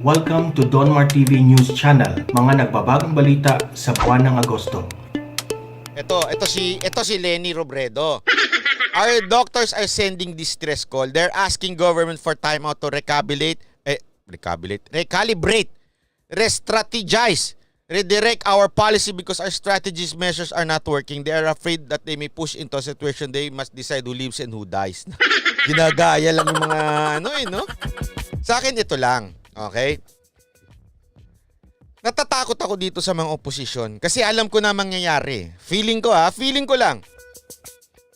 Welcome to Donmar TV News Channel, mga nagbabagong balita sa buwan ng Agosto. Ito si Lenny Robredo. Our doctors are sending distress call. They're asking government for time out to recalibrate, re-strategize, redirect our policy because our strategies measures are not working. They are afraid that they may push into a situation they must decide who lives and who dies. Ginagaya lang yung mga no? Sa akin ito lang, okay? Natatakot ako dito sa mga oposisyon kasi alam ko na mangyayari. Feeling ko lang.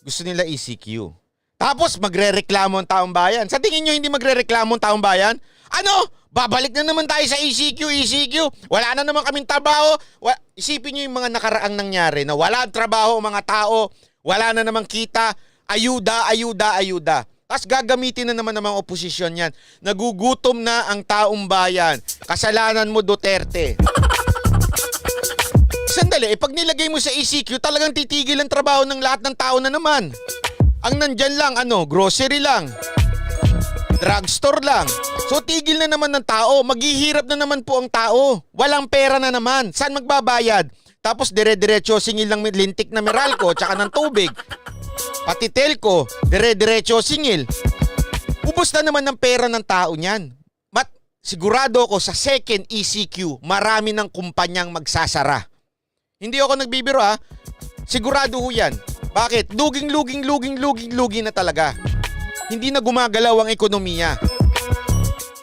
Gusto nila ECQ. Tapos magrereklamo ang taong bayan. Sa tingin nyo hindi magrereklamo ang taong bayan? Ano? Babalik na naman tayo sa ECQ. Wala na naman kaming trabaho. Isipin nyo yung mga nakaraang nangyari na wala ang trabaho ang mga tao, wala na namang kita, ayuda. Tapos gagamitin na naman ng mga oposisyon yan. Nagugutom na ang taong bayan. Kasalanan mo, Duterte. Sandali, pag nilagay mo sa ECQ, talagang titigil ang trabaho ng lahat ng tao na naman. Ang nandyan lang, grocery lang. Drugstore lang. So tigil na naman ng tao. Maghihirap na naman po ang tao. Walang pera na naman. Saan magbabayad? Tapos dire-diretso singil ng lintik na Meralco tsaka ng tubig. Pati telco, dire-diretso singil. Ubos na naman ng pera ng tao niyan. Sigurado ako sa second ECQ, marami ng kumpanyang magsasara. Hindi ako nagbibiro Sigurado ho yan. Bakit? Luging na talaga. Hindi na gumagalaw ang ekonomiya.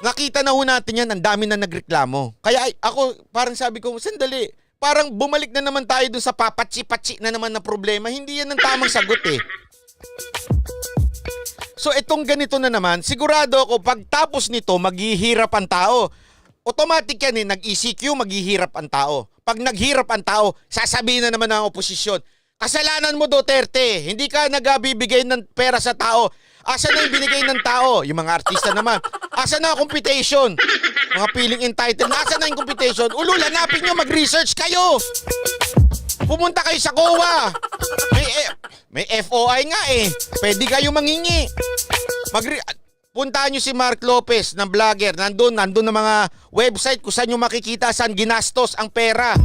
Nakita na ho natin yan, ang dami na nagreklamo. Kaya ako, parang sabi ko, sandali, parang bumalik na naman tayo dun sa papatsi-patsi na naman na problema. Hindi yan ang tamang sagot eh. So itong ganito na naman, sigurado ako pagtapos nito, maghihirap ang tao. Automatic yan nag-ECQ, maghihirap ang tao. Pag naghirap ang tao, sasabihin na naman ng oposisyon, kasalanan mo Duterte, hindi ka nagbibigay ng pera sa tao. Asa na yung binigay ng tao? Yung mga artista naman. Asa na ang computation? Mga feeling entitled. Asa na yung computation? Hanapin nyo, mag-research kayo. Pumunta kayo sa COA. May FOI nga eh. Pwede kayo mangingi. Puntahan nyo si Mark Lopez ng vlogger. Nandun na mga website kung saan nyo makikita saan ginastos ang pera.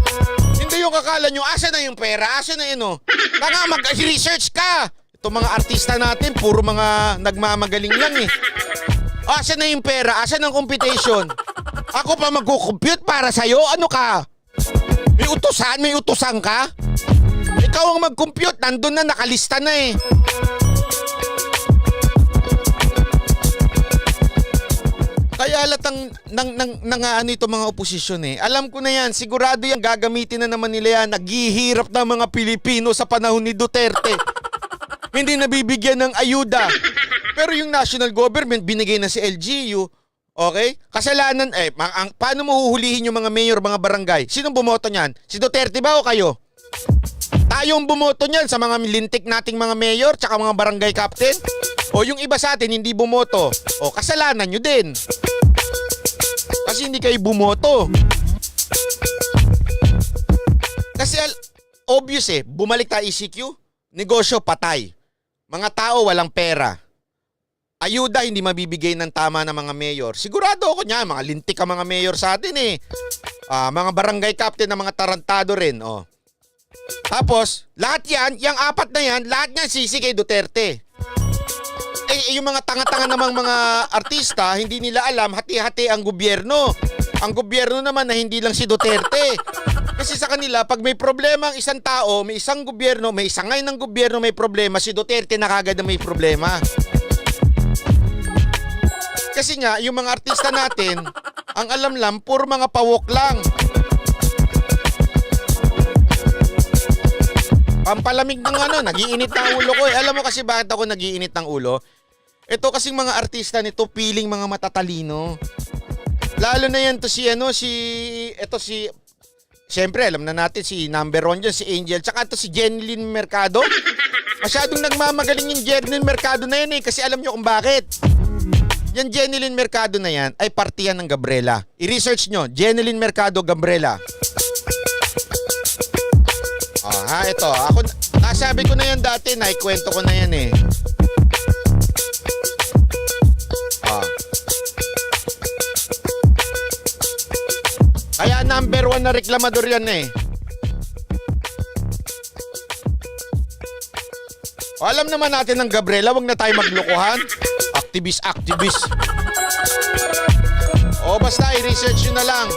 Hindi yung kakala nyo, asa na yung pera? Asa na yun Baka mag-research ka. Itong mga artista natin, puro mga nagmamagaling lang eh. Asa na yung pera? Asa ng computation? Ako pa magkukompute para sa'yo? Ano ka? May utusan ka? Ikaw ang mag-compute, nandun na, nakalista na eh. Kaya halatang ito mga oposisyon eh. Alam ko na yan, sigurado yan, gagamitin na naman nila yan. Naghihirap na mga Pilipino sa panahon ni Duterte. Hindi nabibigyan ng ayuda. Pero yung national government, binigay na si LGU. Okay? Kasalanan, paano mo huhulihin yung mga mayor, mga barangay? Sinong bumoto niyan? Si Duterte ba o kayo? Tayong bumoto niyan sa mga lintik nating mga mayor tsaka mga barangay captain? O yung iba sa atin hindi bumoto? O kasalanan nyo din. Kasi hindi kayo bumoto. Kasi obvious bumalik tayo ECQ, negosyo patay. Mga tao walang pera. Ayuda hindi mabibigay ng tama ng mga mayor. Sigurado ako niya, mga lintik ang mga mayor sa atin eh. Mga barangay captain na mga tarantado rin. Tapos, lahat yan, yung apat na yan, lahat yan sisi kay Duterte. Yung mga tanga-tanga namang mga artista, hindi nila alam, hati-hati ang gobyerno. Ang gobyerno naman na hindi lang si Duterte. Kasi sa kanila, pag may problema ang isang tao, may isang gobyerno, may isang ngayon ng gobyerno may problema, si Duterte na kagad na may problema. Kasi nga, yung mga artista natin, ang alam lang, puro mga pawok lang. Pampalamig ng nagiinit ng ulo ko. Alam mo kasi bakit ako nagiinit ng ulo? Ito kasing mga artista nito, piling mga matatalino. Lalo na yan siyempre, alam na natin si number 1 dyan, si Angel. Tsaka ito si Jeneline Mercado. Masyadong nagmamagaling yung Jeneline Mercado na yan kasi alam nyo kung bakit. Yan Jeneline Mercado na yan ay partiyan ng Gabriela. I-research nyo, Jeneline Mercado, Gabriela. Ito. Nasabi ko na yan dati, naikwento ko na yan eh. yan na reklamador yan eh. O, alam naman natin ng Gabriela, wag na tayo maglokohan. Activist. O basta, i-research nyo na lang.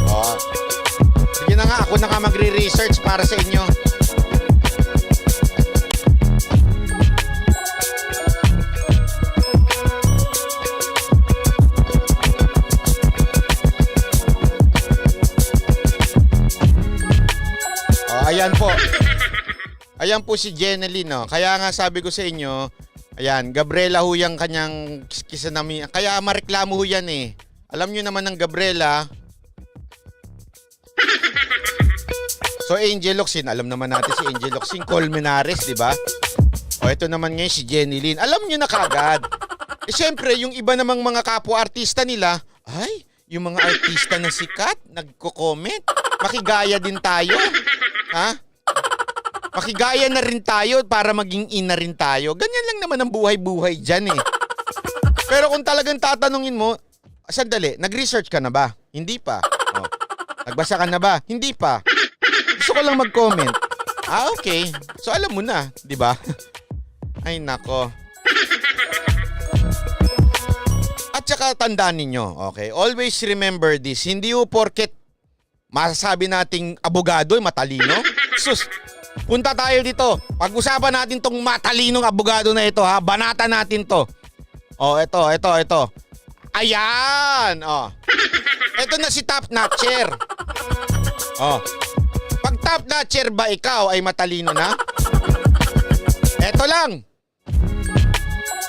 O, sige na nga, ako na nga magre-research para sa inyo. Ayan po. Ayan po si Jeneline, no? Kaya nga sabi ko sa inyo, ayan, Gabriela ho yung kanyang kisanami. Kaya mareklamo ho yan eh. Alam nyo naman ng Gabriela. So Angel Locsin, alam naman natin si Angel Locsin, Colmenares, di ba? O ito naman ngayon si Jeneline. Alam nyo na kagad. Eh syempre, yung iba namang mga kapwa-artista nila, ay, yung mga artista na sikat, nagko-comment. Makigaya din tayo. Ha? Makigaya na rin tayo para maging ina rin tayo. Ganyan lang naman ang buhay-buhay dyan eh. Pero kung talagang tatanungin mo, sandali, nag-research ka na ba? Hindi pa. Oh. Nagbasa ka na ba? Hindi pa. Gusto ko lang mag-comment. Ah, okay. So alam mo na, di ba? Ay nako. At saka tandaan ninyo, okay? Always remember this. Hindi po porket masasabi nating abogado ay matalino. Sus, punta tayo dito. Pag-usapan natin tong matalinong abogado na ito, ha. Banata natin to. Oh, ito. Ayan, oh. Ito na si Top Notcher. Oh. Pag Top Notcher ba ikaw ay matalino na? Ito lang.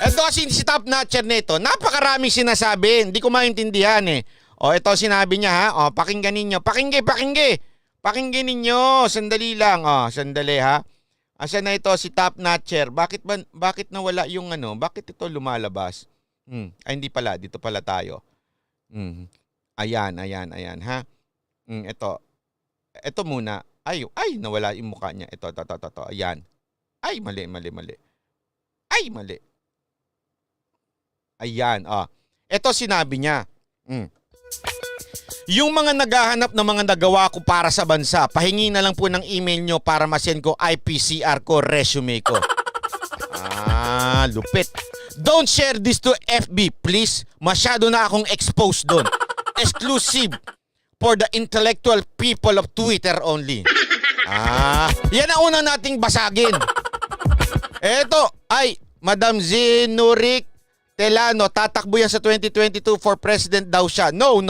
Ito kasi si Top Notcher nito, napakaraming sinasabi. Hindi ko maintindihan eh. O, ito sinabi niya ha. O, pakinggan ninyo. Pakinggan ninyo. Sandali lang. O, sandali ha. Asan na ito si Top Notcher? Bakit nawala yung ano? Bakit ito lumalabas? Ay, hindi pala. Dito pala tayo. Ayan ha. Ito. Ito muna. Ay, nawala yung mukha niya. Ito. Ayan. Ay, mali. Ay, mali. Ayan. O. Ito sinabi niya. Yung mga naghahanap ng mga nagawa ko para sa bansa, pahingi na lang po ng email nyo para masend ko IPCR ko, resume ko. Ah, lupit. Don't share this to FB, please. Masyado na akong exposed doon. Exclusive for the intellectual people of Twitter only. Ah, yan ang unang nating basagin. Eto, ay, Madam Zenurik Telano, tatakbo yan sa 2022 for president daw siya. No.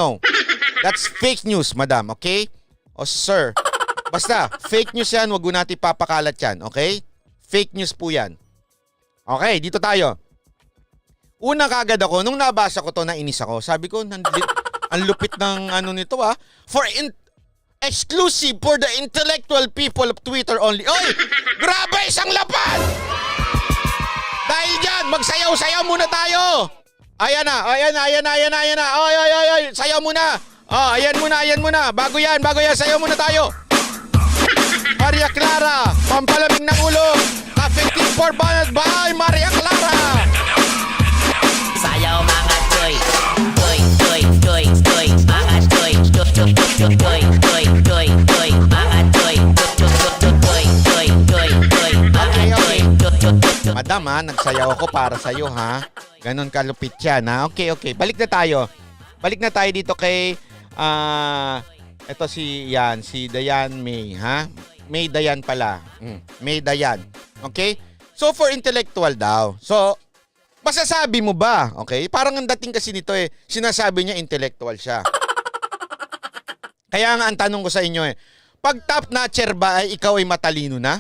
That's fake news, madam, okay? O sir, basta, fake news yan, wag mo natin papakalat yan, okay? Fake news po yan. Okay, dito tayo. Una kagad ako, nung nabasa ko to, nainis ako. Sabi ko, ang lupit ng ano nito ah. Exclusive for the intellectual people of Twitter only. Oy! Grabe, isang lapad! Dahil dyan, magsayaw-sayaw muna tayo. Ayan na. Oy, sayaw muna. Oh, ayan muna. Bago yan, sayaw muna tayo. Maria Clara, pampalamig ng ulo. Cafe Tea for Banat by Maria Clara. Sayaw mga toy. Mga toy. Mga toy. Madam ha, nagsayaw ako para sa'yo ha. Ganon kalupit yan ha. Okay. Balik na tayo dito kay ito si Dayan May ha. May Dayan pala. May Dayan. Okay? So for intellectual daw. So masasabi mo ba? Okay? Parang ang dating kasi nito eh, sinasabi niya intellectual siya. Kaya nga ang tanong ko sa inyo pag Top Notcher ba ay ikaw ay matalino na?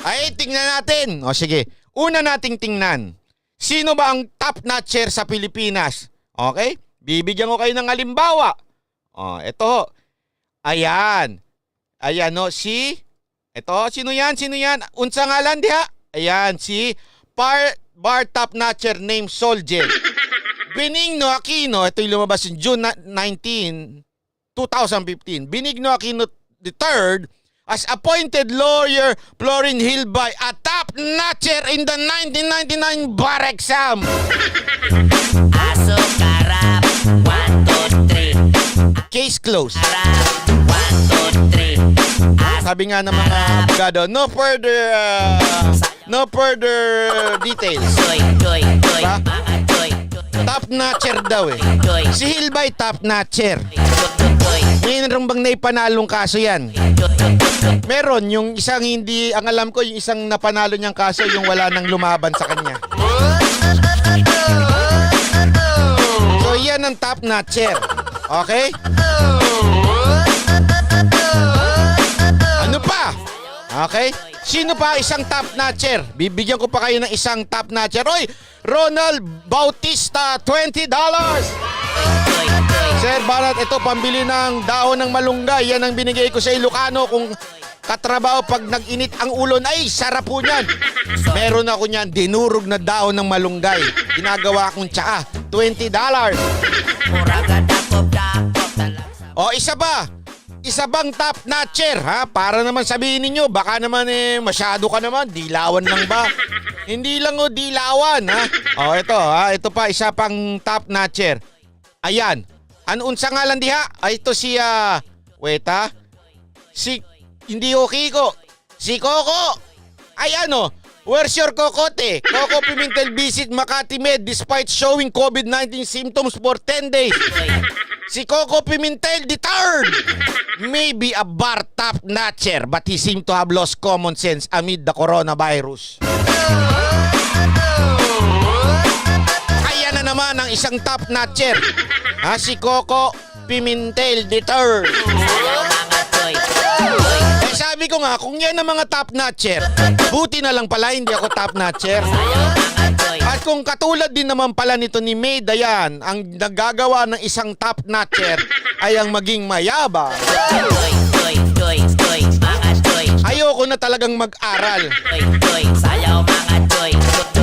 Ay, tingnan natin. O sige, una nating tingnan. Sino ba ang Top Notcher sa Pilipinas? Okay? Bibigyan ko kayo ng halimbawa. O, ito. Ayan. Ayan sino yan? Unsa ngalan diha? Ayan, si Bar Top Notcher named Soldier. Benigno Aquino, ito yung lumabas yung June 19, 2015. Benigno Aquino III as appointed lawyer Florin Hilbay, a top-notcher in the 1999 bar exam. Aso karap, 1, 2, 3. Case closed. Karap, 1, 2, 3. Sabi nga ng mga abogado, no further details. Toy, toy, toy, Diba? mga toy, Top-notcher daw eh. toy, Si Hilbay, top-notcher. toy, Mayroon bang naipanalong kaso yan? toy. Meron, yung isang hindi, ang alam ko, yung isang napanalo niyang kaso, yung wala nang lumaban sa kanya. So, yan ang top-notcher. Okay? Ano pa? Okay? Sino pa isang top-notcher? Bibigyan ko pa kayo ng isang top-notcher. Oy! Ronald Bautista, $20. Sir Barat, ito pambili ng dahon ng malunggay. Yan ang binigay ko sa Ilocano kung katrabaho pag nag-init ang ulo. Ay, sarap po niyan. Meron ako niyan, dinurog na dahon ng malunggay. Ginagawa akong tsaka, $20. Muraga dakop, dakop, talasa. O, isa ba? Isa bang top notcher, ha? Para naman sabihin ninyo, baka naman masyado ka naman, dilawan lang ba? Hindi lang dilawan, ha? O, ito, ha? Ito pa, isa pang top notcher. Ayan. Unsa nga lang diha? Ay, ito si, wait, ha? Hindi o Kiko. Si Coco. Ay, ano? Where's your kokote? Coco Pimentel visit Makati Med despite showing COVID-19 symptoms for 10 days. Si Coco Pimentel deterred. Maybe a bar top notcher but he seemed to have lost common sense amid the coronavirus. Ayan na naman ang isang top notcher. Ha, si Coco Pimentel deterred. Mga toy, toy. Eh, sabi ko nga, kung yan ang mga top notcher, buti na lang pala hindi ako top notcher. Mga toy, At kung katulad din naman pala nito ni May Dayan, ang nagagawa ng isang top notcher ay ang maging mayabang. toy, toy, toy, toy. Mga toy, Ayoko na talagang mag-aral. toy, toy. Sayaw mga toy, toy,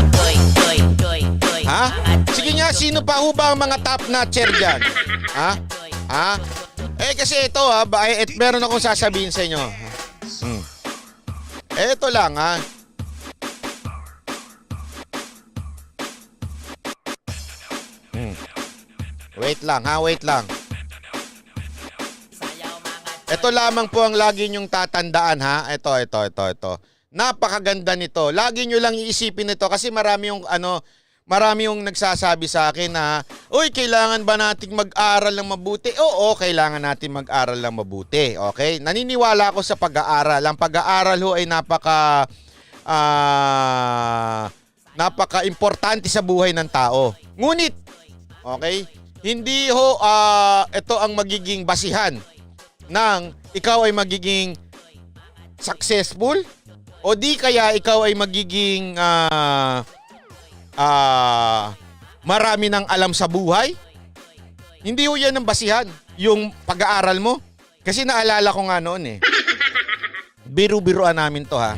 toy, toy, toy. Ha? Sige nga, sino pa ho ba ang mga top notcher dyan? Ha? Ha? Eh kasi ito meron akong sasabihin sa inyo. Ito lang ha. Wait lang ha, wait lang. Ito lamang po ang lagi nyong tatandaan ha. Ito. Napakaganda nito. Lagi nyo lang iisipin ito kasi marami yung nagsasabi sa akin na, uy, kailangan ba nating mag-aral ng mabuti? Oo, kailangan natin mag-aral ng mabuti. Okay? Naniniwala ako sa pag-aaral. Ang pag-aaral ho ay napaka-importante sa buhay ng tao. Ngunit, okay, hindi ho ito ang magiging basihan ng ikaw ay magiging successful o di kaya ikaw ay magiging marami ng alam sa buhay. Hindi ho yan ang basihan, yung pag-aaral mo. Kasi naalala ko nga noon biru-biruan namin to ha.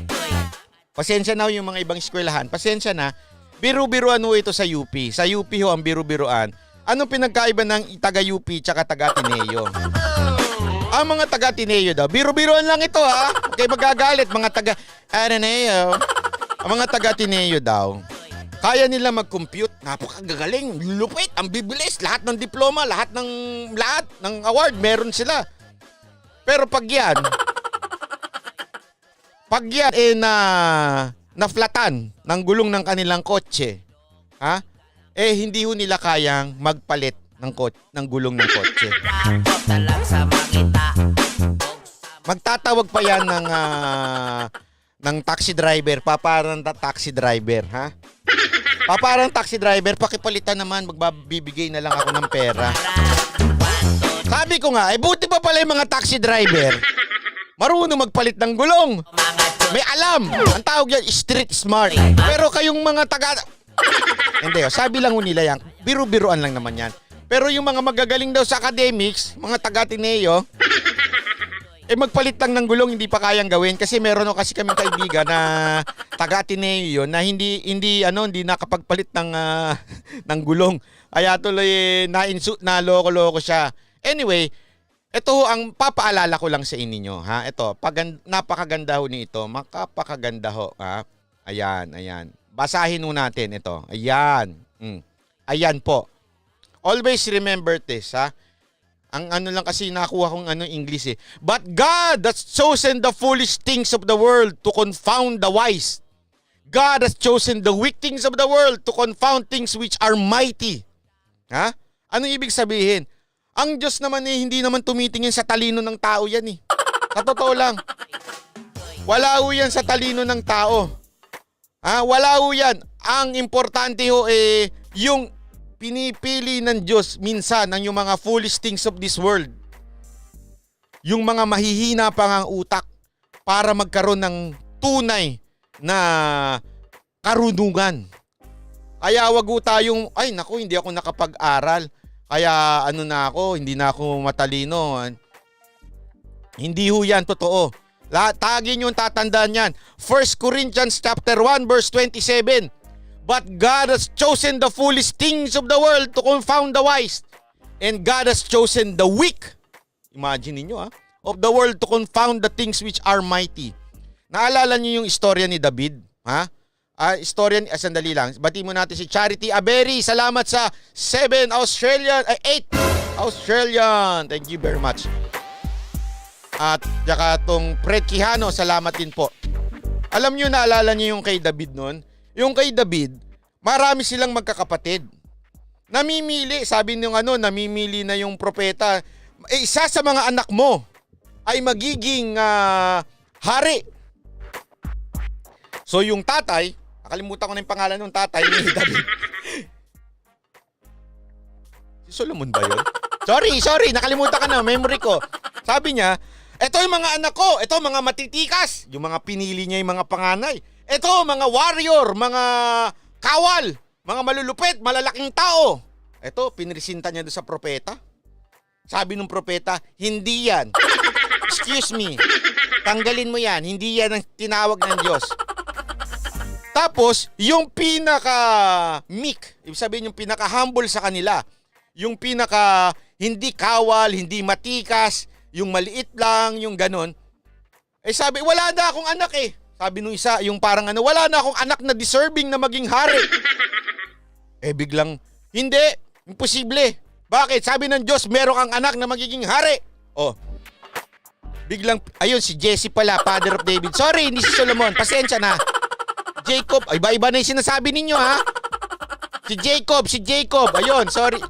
Pasensya na ho yung mga ibang eskwelahan. Pasensya na. Biru-biruan ho ito sa UP. Sa UP ho ang biru-biruan. Anong pinagkaiba ng taga-UP tsaka taga-Ateneo? Ang mga taga-Ateneo daw, biru-biruan lang ito ha. Okay, magagalit mga taga-Ateneo. Ang mga taga-Ateneo daw, kaya nila mag-compute, napakagagaling, lupit, ang bibilis, lahat ng diploma, lahat ng award, meron sila. Pero pag yan na-flatan ng gulong ng kanilang kotse, ha? Hindi ho nila kayang magpalit ng gulong ng kotse. dakop, talasa, makita. Magtatawag pa yan ng taxi driver, paparang taxi driver, ha? Paparang taxi driver, pakipalitan naman, magbibigay na lang ako ng pera. Sabi ko nga, buti pa pala yung mga taxi driver, marunong magpalit ng gulong. May alam. Ang tawag yan, street smart. Pero kayong mga hindi, sabi lang ho nila yan, biru-biruan lang naman yan. Pero yung mga magagaling daw sa academics, mga taga-Ateneo, magpalit lang ng gulong hindi pa kayang gawin kasi meron kasi kaming kaibigan na taga-Ateneo yun na hindi nakapagpalit ng gulong. Kaya tuloy na loko-loko siya. Anyway, Ito ho, ang papaalala ko lang sa inyo, ha? Ito, napakaganda ho nito. Makapakaganda ho, ha? Ayan, ayan. Basahin ho natin ito. Ayan. Ayan po. Always remember this, ha? Ang ano lang kasi nakuha kong English eh. But God has chosen the foolish things of the world to confound the wise. God has chosen the weak things of the world to confound things which are mighty. Ha? Ano ibig sabihin? Ang Diyos naman eh, hindi naman tumitingin sa talino ng tao yan eh. Sa totoo lang. Wala ho yan sa talino ng tao. Ha? Wala ho yan. Ang importante ho eh, yung pinipili ng Diyos minsan ang yung mga foolish things of this world. Yung mga mahihina pa ang utak para magkaroon ng tunay na karunungan. Kaya wag ho tayong, ay naku, hindi ako nakapag-aral. Kaya ano na ako, hindi na ako matalino. Hindi ho yan totoo. Tagin yung tatandaan yan. 1 Corinthians chapter 1 verse 27. But God has chosen the foolish things of the world to confound the wise. And God has chosen the weak, imagine niyo of the world to confound the things which are mighty. Naalala niyo yung istorya ni David? Ha? Istorya, sandali lang. Bati mo natin si Charity Aberi. Salamat sa 8 Australian. Thank you very much. At saka tong Fred Quijano, salamat din po. Alam niyo, naalala niyo yung kay David noon? Yung kay David, marami silang magkakapatid. Namimili, sabi nung namimili na yung propeta. Isa sa mga anak mo ay magiging hari. So yung tatay, nakalimutan ko na yung pangalan ng tatay ni David. Si Solomon ba yun? Sorry, nakalimutan ka na, memory ko. Sabi niya, eto yung mga anak ko, eto mga matitikas. Yung mga pinili niya yung mga panganay. Eto, mga warrior, mga kawal, mga malulupit, malalaking tao. Eto, pinresinta niya doon sa propeta. Sabi ng propeta, hindi yan. Excuse me, tanggalin mo yan. Hindi yan ang tinawag ng Diyos. Tapos, yung pinaka-meek, ibig sabihin yung pinaka-humble sa kanila, yung pinaka hindi kawal, hindi matikas, yung maliit lang, yung ganon, sabi, wala na akong anak eh. Sabi nung isa, yung parang wala na akong anak na deserving na maging hari. Biglang, hindi, imposible. Bakit? Sabi ng Diyos, meron kang anak na magiging hari. Biglang, ayun, si Jesse pala, father of David. Sorry, hindi si Solomon, pasensya na. Jacob, iba-iba na yung sinasabi ninyo ha. Si Jacob, ayun, sorry.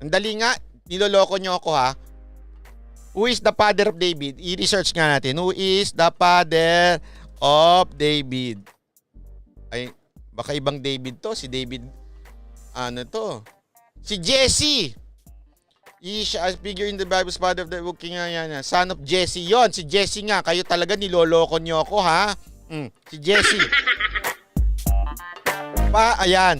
Ang dali nga, niloloko nyo ako ha. Who is the father of David? I-research nga natin. Who is the father of David? Ay, baka ibang David to. Si David, si Jesse. He shall figure in the Bible's father of the king, son of Jesse. Yon, si Jesse nga. Kayo talaga niloloko nyo ako ha. Si Jesse. Ayan.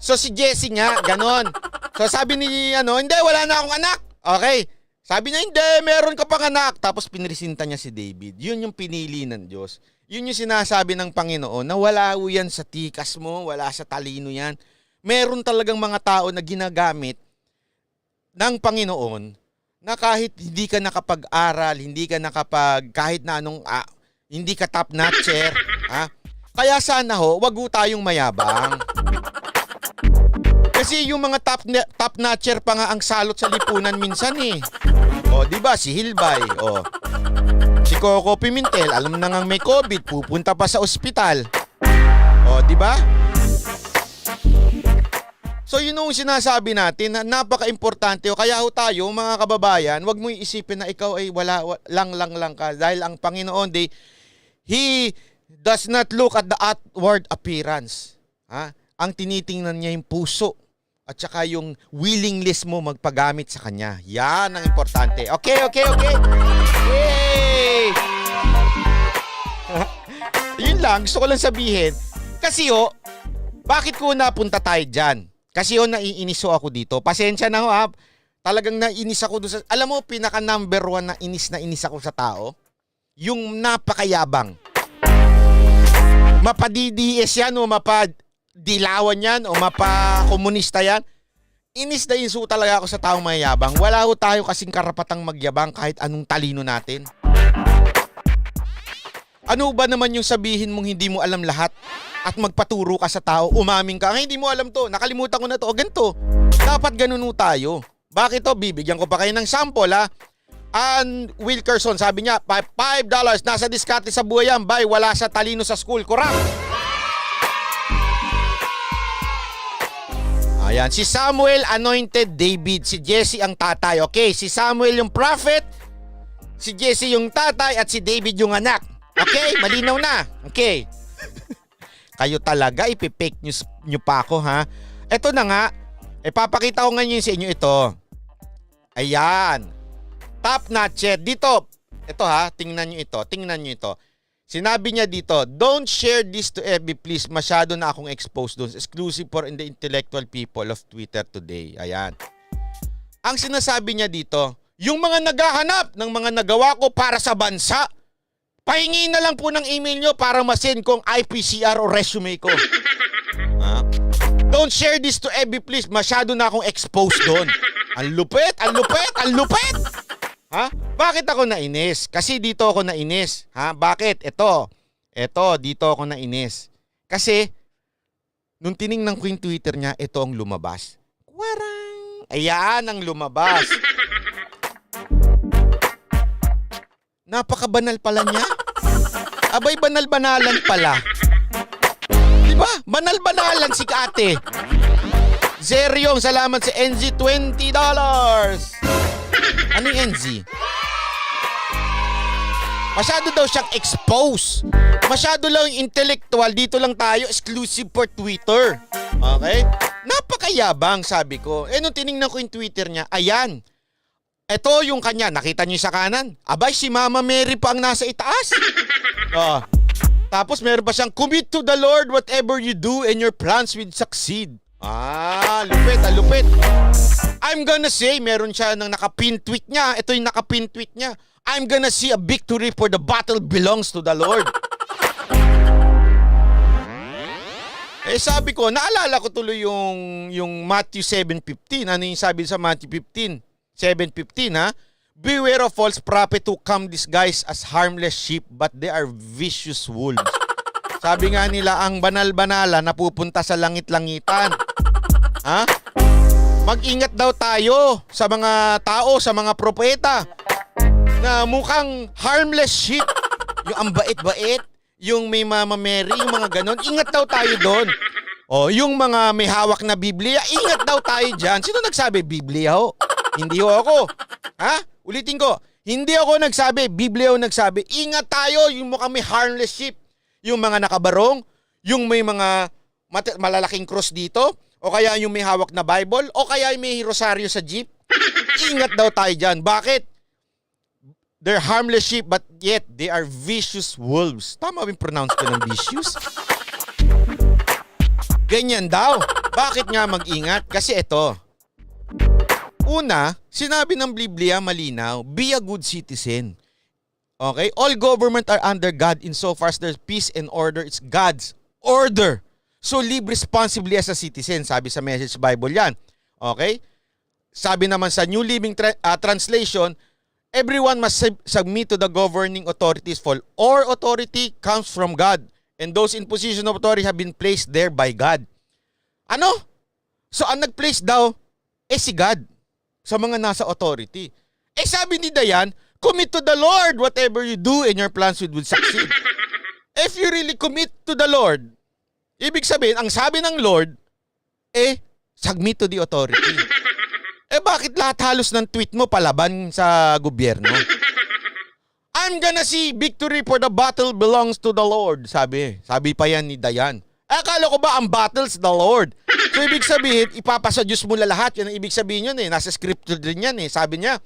So si Jesse nga, ganon. So sabi ni, hindi, wala na akong anak. Okay. Sabi niya, hindi, meron ka pang anak. Tapos pinresinta niya si David. Yun yung pinili ng Diyos. Yun yung sinasabi ng Panginoon na wala yan sa tikas mo, wala sa talino yan. Meron talagang mga tao na ginagamit ng Panginoon na kahit hindi ka nakapag-aral, hindi ka kahit na anong, hindi ka top-notcher. Kaya sana wag ho tayong mayabang. Kasi yung mga top-notcher pa nga ang salot sa lipunan minsan eh. Di ba? Si Hilbay. Si Coco Pimentel, alam na ngang may COVID, pupunta pa sa ospital. Di ba? So yun yung sinasabi natin na napaka-importante. Kaya tayo, mga kababayan, wag mo isipin na ikaw ay lang ka. Dahil ang Panginoon, He does not look at the outward appearance. Ang tinitingnan niya yung puso. At saka yung willingness mo magpagamit sa Kanya. Yan ang importante. Okay. Yay! Yun lang, gusto ko lang sabihin. Kasi bakit ko napunta tayo dyan? Kasi naiinis ako dito. Pasensya na ha. Talagang naiinis ako doon sa... Alam mo, pinaka number 1 na inis ako sa tao? Yung napakayabang. Mapa-DDS yan o mapa-dilawan yan o mapa-komunista yan. Inis na inso talaga ako sa taong mayabang. Wala ho tayo kasing karapatang magyabang kahit anong talino natin. Ano ba naman yung sabihin mong hindi mo alam lahat at magpaturo ka sa tao, umaming ka, hindi mo alam to, nakalimutan ko na to, o ganito. Dapat ganun ho tayo. Bakit to? Bibigyan ko pa kayo ng sample ha. Ann Wilkerson, sabi niya, $5, nasa diskarte sa buhay yan, bye, wala sa talino sa school, correct. Ayan, si Samuel anointed David, si Jesse ang tatay. Okay, si Samuel yung prophet, si Jesse yung tatay, at si David yung anak. Okay, malinaw na. Okay. Kayo talaga, ipipake news nyo pa ako ha. Ito na nga, papakita ko ngayon sa inyo ito. Ayan. Top notcher. Dito, ito ha, tingnan nyo ito. Sinabi niya dito, don't share this to FB please. Masyado na akong exposed doon. Exclusive for the intellectual people of Twitter today. Ayan. Ang sinasabi niya dito, yung mga naghahanap ng mga nagawa ko para sa bansa, pahingi na lang po ng email nyo para masend kong IPCR o resume ko. Ha? Don't share this to FB please. Masyado na akong exposed doon. Ang lupit. Ha? Bakit ako nainis? Kasi dito ako nainis. Ha? Bakit? Ito, dito ako nainis. Kasi, nung tiningnan ko yung Twitter niya, ito ang lumabas. Warang! Ayan ang lumabas. Napakabanal pala niya. Abay, banal-banalan pala. Diba? Banal-banalan si Kate. Zeryong, salamat sa NZ, $20. Ano yung NZ? Masyado daw siyang expose. Masyado lang intellectual. Dito lang tayo, exclusive for Twitter. Okay? Napakayabang, sabi ko. Nung tinignan ko yung Twitter niya, ayan. Ito yung kanya. Nakita niyo sa kanan? Abay, si Mama Mary pa ang nasa itaas. Tapos meron pa siyang, commit to the Lord whatever you do and your plans will succeed. Lupit. I'm gonna say, meron siya ng nakapin tweet niya. Ito yung nakapin tweet niya. I'm gonna see a victory for the battle belongs to the Lord. Sabi ko, naalala ko tuloy yung Matthew 7:15. Ano yung sabi sa Matthew 7:15 ha? Beware of false prophet who come disguised as harmless sheep but they are vicious wolves. Sabi nga nila, ang banal-banala napupunta sa langit-langitan. Ha? Mag-ingat daw tayo sa mga tao, sa mga propeta na mukhang harmless sheep. Yung ang bait-bait, yung may Mama Mary, yung mga ganon. Ingat daw tayo doon. Yung mga may hawak na Biblia, ingat daw tayo dyan. Sino nagsabi? Biblia ho. Hindi ho ako. Ha? Ulitin ko. Hindi ako nagsabi. Biblia ho nagsabi. Ingat tayo, yung mukhang may harmless sheep. Yung mga nakabarong, yung may mga malalaking cross dito, o kaya yung may hawak na Bible, o kaya yung may rosaryo sa jeep. Ingat daw tayo dyan. Bakit? They're harmless sheep, but yet they are vicious wolves. Tama ba yung pronounce ko ng vicious? Ganyan daw. Bakit nga mag-ingat? Kasi ito. Una, sinabi ng Biblia malinaw, be a good citizen. Okay? All government are under God insofar as there's peace and order. It's God's order. So live responsibly as a citizen. Sabi sa Message Bible yan. Okay? Sabi naman sa New Living Translation, everyone must submit to the governing authorities for all authority comes from God. And those in position of authority have been placed there by God. Ano? So ang nag-place daw, si God sa mga nasa authority. Sabi ni Dayan, commit to the Lord whatever you do and your plans will succeed. If you really commit to the Lord, ibig sabihin, ang sabi ng Lord, submit to the authority. Bakit lahat halos ng tweet mo palaban sa gobyerno? I'm gonna see victory for the battle belongs to the Lord, sabi. Sabi pa yan ni Dayan. Akala ko ba ang battle's the Lord? So ibig sabihin, ipapasa Diyos mo lahat. Yan ang ibig sabihin yun Nasa scripture din yan Sabi niya,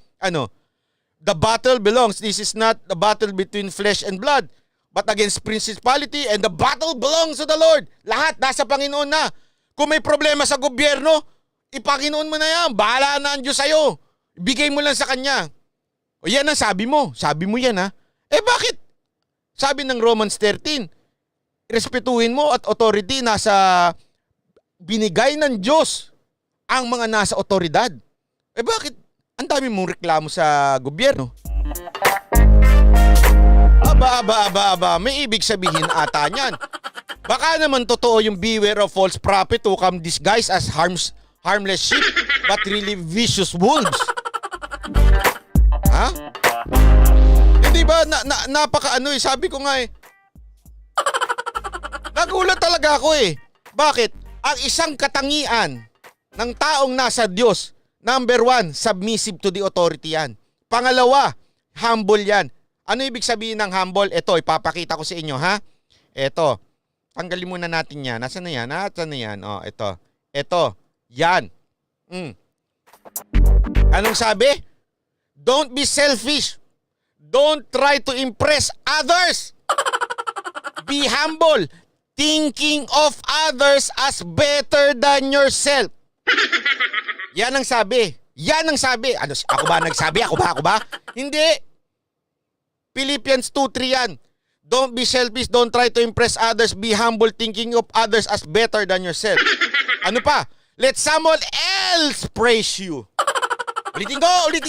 the battle belongs. This is not the battle between flesh and blood, but against principality, and the battle belongs to the Lord. Lahat nasa Panginoon na. Kung may problema sa gobyerno, ipanginoon mo na yan. Bahala na ang Diyos sa'yo. Ibigay mo lang sa Kanya. O yan ang sabi mo. Sabi mo yan ha. Bakit? Sabi ng Romans 13, respetuhin mo at authority nasa binigay ng Diyos ang mga nasa otoridad. Eh bakit ang dami mong reklamo sa gobyerno? Aba, may ibig sabihin ata niyan. Baka naman totoo yung beware of false prophet who come disguised as harmless sheep but really vicious wolves. Ha? Hindi ba napaka sabi ko nga nagulat talaga ako Bakit? Ang isang katangian ng taong nasa Diyos, number 1, submissive to the authority yan. Pangalawa, humble yan. Ano ibig sabihin ng humble? Ito, ipapakita ko sa inyo, ha? Ito. Tanggalin muna natin yan. Nasaan na yan? Nasaan na yan? Oh, ito. Ito. Yan. Anong sabi? Don't be selfish. Don't try to impress others. Be humble. Thinking of others as better than yourself. Yan ang sabi. Yan ang sabi. Ano, ako ba nagsabi? Ako ba? Hindi. Philippians 2:3 yan. Don't be selfish. Don't try to impress others. Be humble. Thinking of others as better than yourself. Ano pa? Let someone else praise you. Ulitin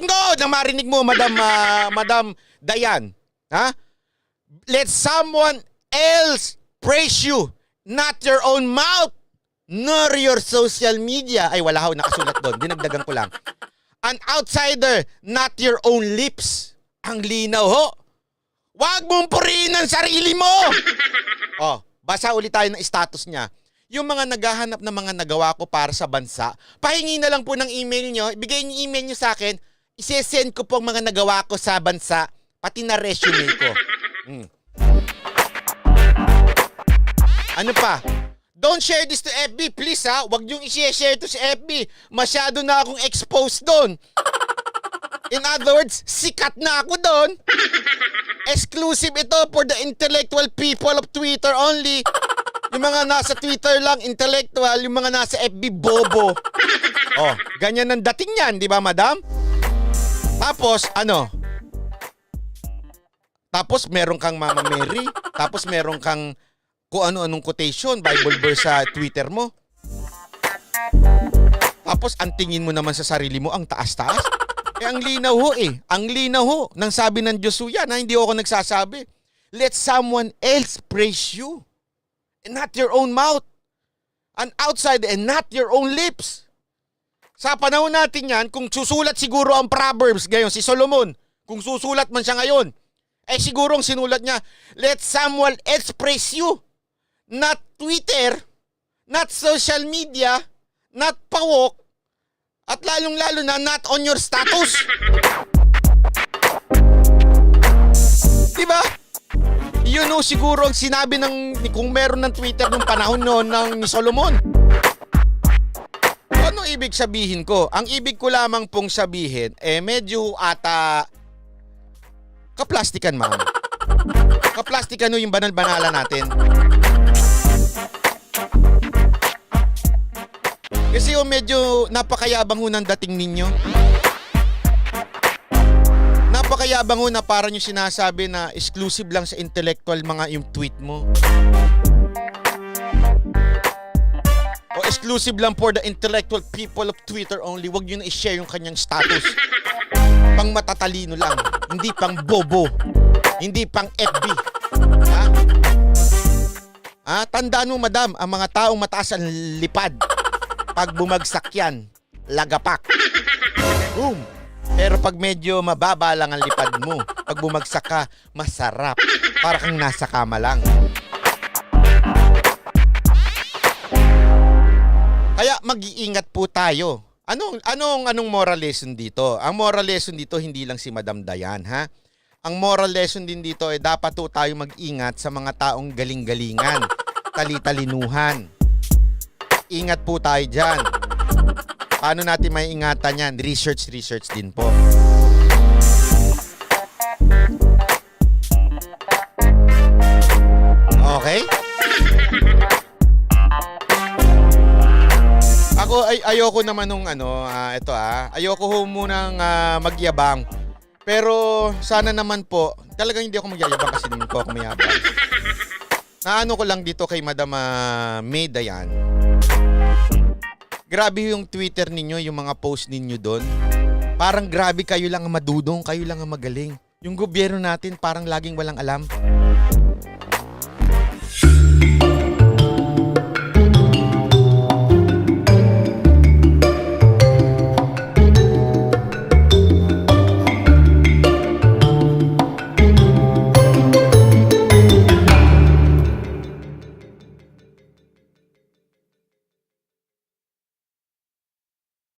ko. Nang marinig mo, Madam Dayan. Ha? Let someone else praise you. Not your own mouth. Nor your social media. Ay, wala ho, nakasulat doon. Dinagdagan ko lang. An outsider, not your own lips. Ang linaw ho. Huwag mong purihin ang sarili mo. Basa ulit tayo ng status niya. Yung mga naghahanap ng mga nagawa ko para sa bansa, pahingi na lang po ng email nyo, ibigay niyo email nyo sa akin, isesend ko po ang mga nagawa ko sa bansa, pati na resume ko. Ano pa? Don't share this to FB, please ha. Huwag niyong i-share to sa FB. Masyado na akong exposed doon. In other words, sikat na ako doon. Exclusive ito for the intellectual people of Twitter only. Yung mga nasa Twitter lang, intellectual. Yung mga nasa FB, bobo. Ganyan ang dating yan, di ba, madam? Tapos, Tapos, meron kang Mama Mary. Tapos, meron kang kung ano-anong quotation, Bible verse sa Twitter mo. Tapos, ang tingin mo naman sa sarili mo, ang taas-taas. Ang linaw ho Ang linaw ho. Nang sabi ng Diyos yan, hindi ako nagsasabi. Let someone else praise you. And not your own mouth. An outside and not your own lips. Sa panahon natin yan, kung susulat siguro ang Proverbs ngayon, si Solomon, kung susulat man siya ngayon, siguro ang sinulat niya, let someone else praise you. Not Twitter, not social media, not pawok, at lalong-lalo na not on your status. Diba? Yun siguro ang sinabi kung meron ng Twitter nung panahon noon ni Solomon. Ano ibig sabihin ko? Ang ibig ko lamang pong sabihin, medyo ata kaplastikan, ma'am. Kaplastikan yung banal-banala natin. Kasi medyo napakayabang ng dating ninyo. Napakayabang na parang yung sinasabi na exclusive lang sa intellectual mga yung tweet mo. O exclusive lang for the intellectual people of Twitter only. Huwag nyo na i-share yung kanyang status. Pang matatalino lang. Hindi pang bobo. Hindi pang FB. Tandaan mo, madam, ang mga taong mataas ang lipad. Pag bumagsak yan, lagapak. Boom! Pero pag medyo mababa lang ang lipad mo, pag bumagsak ka, masarap. Para kang nasa kama lang. Kaya mag-iingat po tayo. Anong moral lesson dito? Ang moral lesson dito, hindi lang si Madam Dayan, ha? Ang moral lesson din dito dapat po tayo mag-ingat sa mga taong galing-galingan, tali-talinuhan. Ingat po tayo dyan. Paano natin may ingatan yan? Research din po. Okay? Ako ayoko naman nung ayoko munang magyabang. Pero sana naman po, talagang hindi ako magyayabang kasi naman po ako mayabang. Naano ko lang dito kay Madam May Dayan. Grabe yung Twitter ninyo, yung mga post ninyo doon. Parang grabe kayo lang ang madudong, kayo lang ang magaling. Yung gobyerno natin parang laging walang alam.